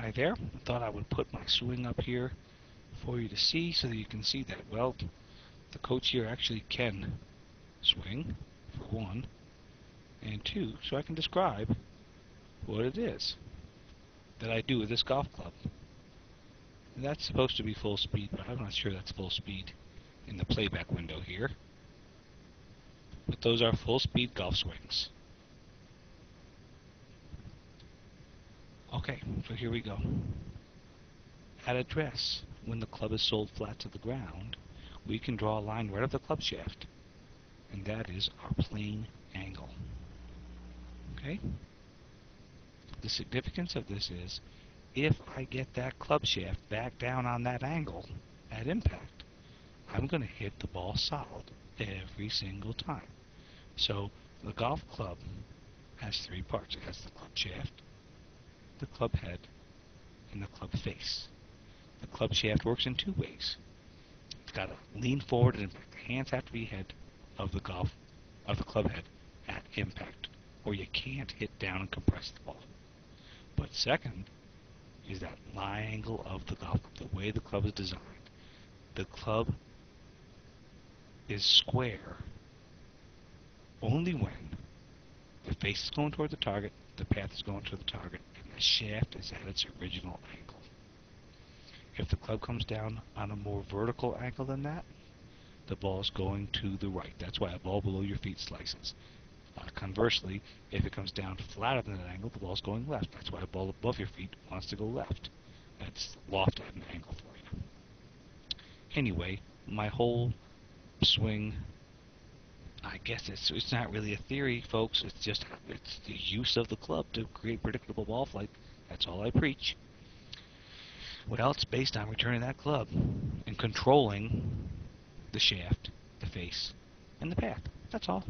Hi there. I thought I would put my swing up here for you to see so that you can see that, well, the coach here actually can swing, for one, and two, so I can describe what it is that I do with this golf club. And that's supposed to be full speed, but I'm not sure that's full speed in the playback window here. But those are full speed golf swings. Okay, so here we go. At address, when the club is sold flat to the ground, we can draw a line right up the club shaft, and that is our plane angle. Okay? The significance of this is, if I get that club shaft back down on that angle at impact, I'm going to hit the ball solid every single time. So the golf club has three parts. It has the club shaft, the club head, and the club face. The club shaft works in two ways. It's got to lean forward, and the hands have to be ahead of the club head at impact, or you can't hit down and compress the ball. But second is that lie angle of the golf club, the way the club is designed. The club is square only when the face is going toward the target, the path is going toward the target, and the shaft is at its original angle. If the club comes down on a more vertical angle than that, the ball is going to the right. That's why a ball below your feet slices. Conversely, if it comes down flatter than that angle, the ball is going left. That's why a ball above your feet wants to go left. That's loft at an angle for you. Anyway, my whole swing, I guess it's not really a theory, folks. It's the use of the club to create predictable ball flight. That's all I preach. Well, it's based on returning that club and controlling the shaft, the face, and the path. That's all.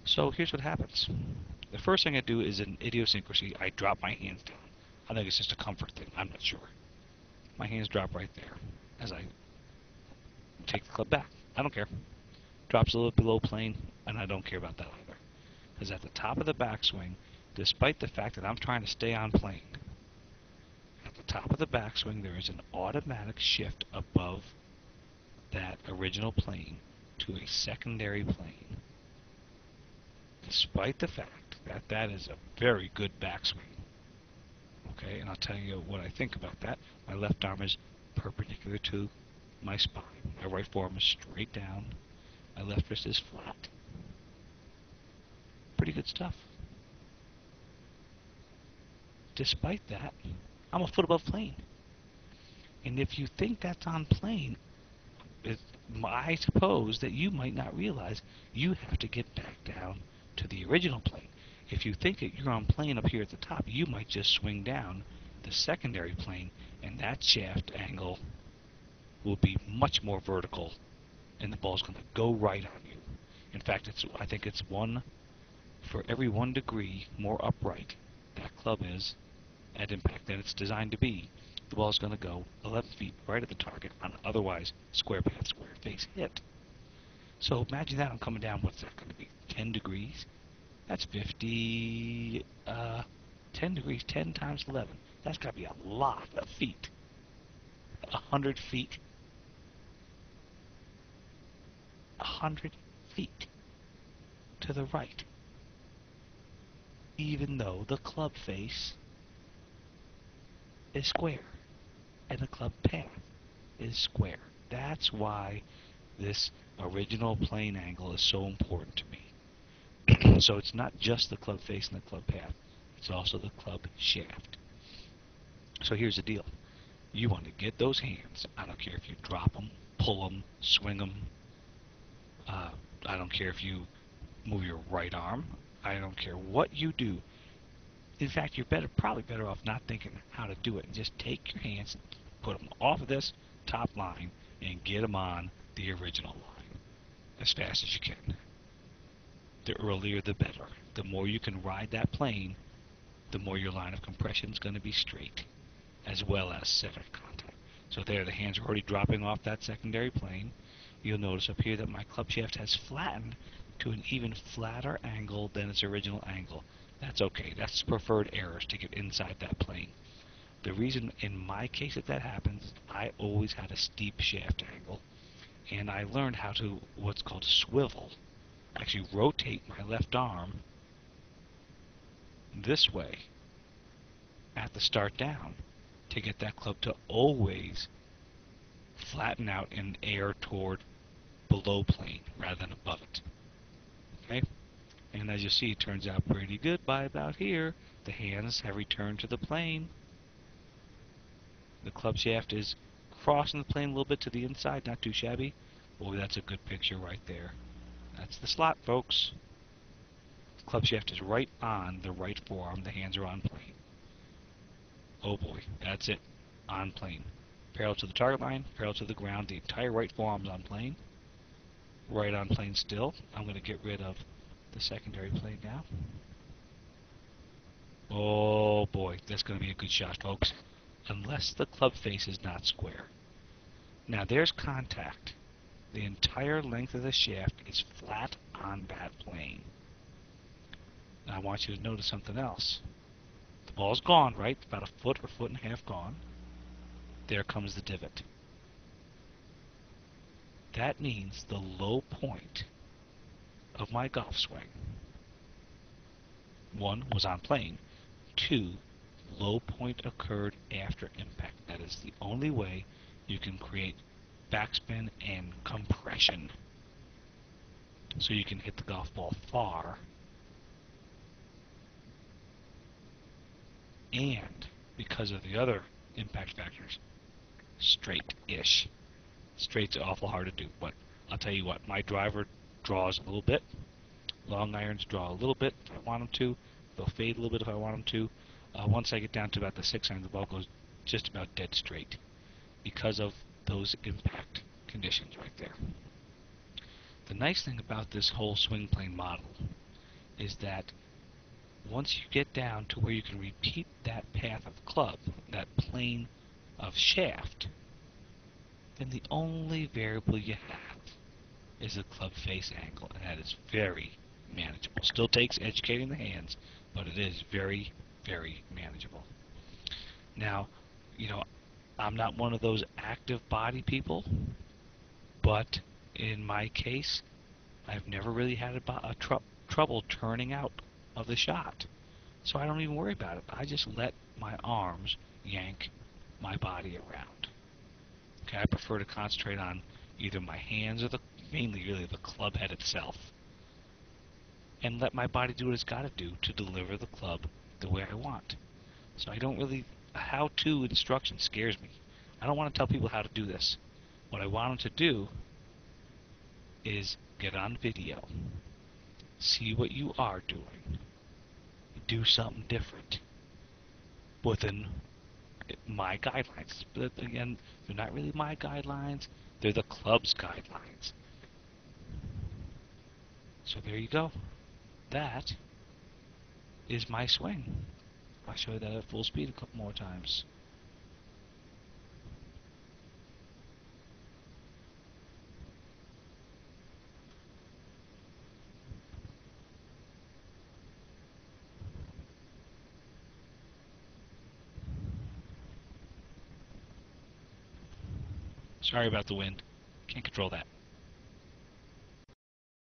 So here's what happens. The first thing I do is an idiosyncrasy. I drop my hands down. I think it's just a comfort thing. I'm not sure. My hands drop right there as I take the club back. I don't care. Drops a little below plane, and I don't care about that either. Because at the top of the backswing, despite the fact that I'm trying to stay on plane, at the top of the backswing there is an automatic shift above that original plane to a secondary plane. Despite the fact that that is a very good backswing. Okay, and I'll tell you what I think about that. My left arm is perpendicular to my spine. My right forearm is straight down. My left wrist is flat. Pretty good stuff. Despite that, I'm a foot above plane. And if you think that's on plane, I suppose that you might not realize you have to get back down to the original plane. If you think that you're on plane up here at the top, you might just swing down the secondary plane, and that shaft angle will be much more vertical, and the ball's going to go right on you. In fact, I think it's for every 1 degree more upright that club is at impact than it's designed to be. The ball's going to go 11 feet right at the target on otherwise square path, square face hit. So imagine that I'm coming down, what's that going to be, 10 degrees? That's 10 degrees, 10 times 11. That's got to be a lot of feet. 100 feet. 100 feet to the right. Even though the club face is square and the club path is square. That's why this original plane angle is so important to me. So it's not just the club face and the club path, it's also the club shaft. So here's the deal. You want to get those hands. I don't care if you drop them, pull them, swing them. I don't care if you move your right arm. I don't care what you do. In fact, you're probably better off not thinking how to do it. Just take your hands, put them off of this top line, and get them on the original line as fast as you can. The earlier the better. The more you can ride that plane, the more your line of compression is going to be straight, as well as center contact. So there, the hands are already dropping off that secondary plane. You'll notice up here that my club shaft has flattened to an even flatter angle than its original angle. That's okay. That's preferred errors to get inside that plane. The reason in my case that happens, I always had a steep shaft angle, and I learned how to what's called swivel. Actually rotate my left arm this way at the start down to get that club to always flatten out and air toward below plane rather than above it. Okay? And as you see, it turns out pretty good by about here. The hands have returned to the plane. The club shaft is crossing the plane a little bit to the inside, not too shabby. Boy, that's a good picture right there. That's the slot, folks. The club shaft is right on the right forearm. The hands are on plane. Oh boy, that's it. On plane. Parallel to the target line, parallel to the ground. The entire right forearm's on plane. Right on plane still. I'm going to get rid of the secondary plane now. Oh boy, that's going to be a good shot, folks. Unless the club face is not square. Now there's contact. The entire length of the shaft is flat on that plane. Now I want you to notice something else. The ball's gone, right? About a foot or foot and a half gone. There comes the divot. That means the low point of my golf swing. 1 was on plane. 2, low point occurred after impact. That is the only way you can create backspin and compression so you can hit the golf ball far and, because of the other impact factors, straight-ish. Straight's awful hard to do, but I'll tell you what, my driver draws a little bit. Long irons draw a little bit if I want them to. They'll fade a little bit if I want them to. Once I get down to about the 6 iron, the ball goes just about dead straight because of those impact conditions right there. The nice thing about this whole swing plane model is that once you get down to where you can repeat that path of club, that plane of shaft, then the only variable you have is the club face angle, and that is very manageable. Still takes educating the hands, but it is very, very manageable. Now, I'm not one of those active body people, but in my case, I've never really had trouble turning out of the shot. So I don't even worry about it. I just let my arms yank my body around. Okay, I prefer to concentrate on either my hands or mainly really the club head itself, and let my body do what it's got to do to deliver the club the way I want. So I don't really, how-to instruction scares me. I don't want to tell people how to do this. What I want them to do is get on video, see what you are doing, do something different within my guidelines. But again, they're not really my guidelines, they're the club's guidelines. So there you go. That is my swing. I'll show you that at full speed a couple more times. Sorry about the wind. Can't control that.